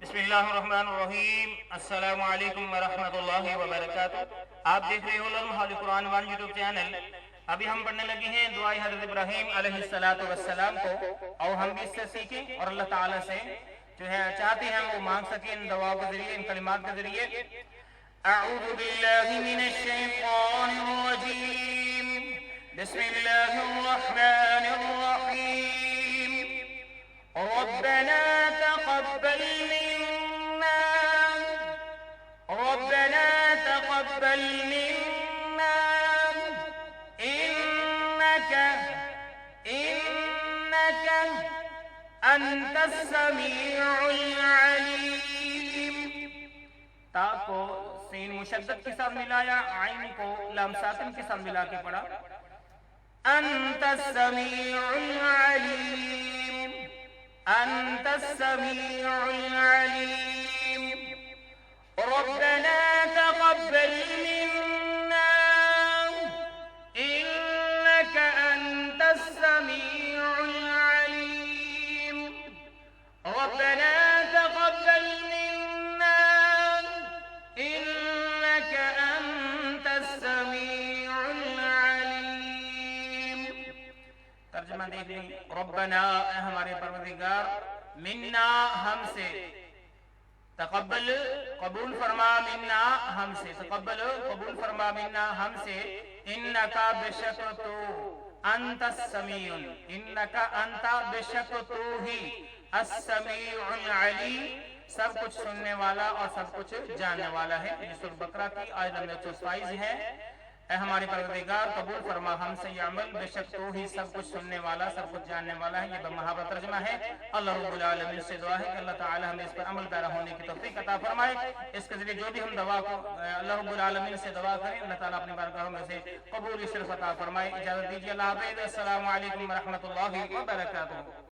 بسم اللہ الرحمن الرحیم، السلام علیکم ورحمت اللہ وبرکاتہ۔ آپ دیکھ رہے ہو لمحہ قرآن وان یوٹیوب چینل۔ ابھی ہم پڑھنے لگے ہیں دعائے حضرت ابراہیم علیہ السلام کو، اور ہم بھی اس سے سیکھیں اور اللہ تعالیٰ سے جو ہے چاہتے ہیں وہ مانگ سکیں ان دعاؤں کے ذریعے، ان کلمات کے ذریعے۔ اعوذ باللہ من الشیطان الرجیم، بسم اللہ الرحمن الرحیم۔ ربنا تقبل منا انك انت السمیع العلیم۔ تا کو سین مشدد کے ساتھ ملایا، عین کو لام ساکن کے ساتھ ملا کے پڑھا، انت السمیع العلیم، انت السمیع العلیم۔ ربنا تقبل منا انك انت السمیع العلیم۔ ربنا تقبل منا انك انت السمیع العلیم۔ ترجمہ دیکھ لیں، ربنا اے ہمارے پروردگار، منا ہم سے، تقبل قبول فرما، منا ہم سے، تقبل قبول فرما، منا ہم سے، انکا بشک تو، انت السمیع، انکا انت بشک تو ہی، السمیع العلیم، سب کچھ سننے والا اور سب کچھ جاننے والا ہے۔ یہ سورۃ بقرہ کی آیت نمبر 122 ہے۔ اے ہمارے پروردگار قبول فرما ہم سے یہ عمل، بے شک تو ہی سب کچھ سننے والا سب کچھ جاننے والا ہے۔ یہ بمحابہ ترجمہ ہے۔ اللہ رب العالمین سے دعا ہے کہ اللہ تعالی ہمیں اس پر عمل پیرا ہونے کی توفیق عطا فرمائے۔ اس کے ذریعے جو بھی ہم دعا کو اللہ رب العالمین سے دعا کریں، اللہ تعالیٰ اپنی بارگاہوں میں سے قبول شرف عطا فرمائے۔ اجازت دیجیے، اللہ حافظ، السلام علیکم ورحمت اللہ وبرکاتہ۔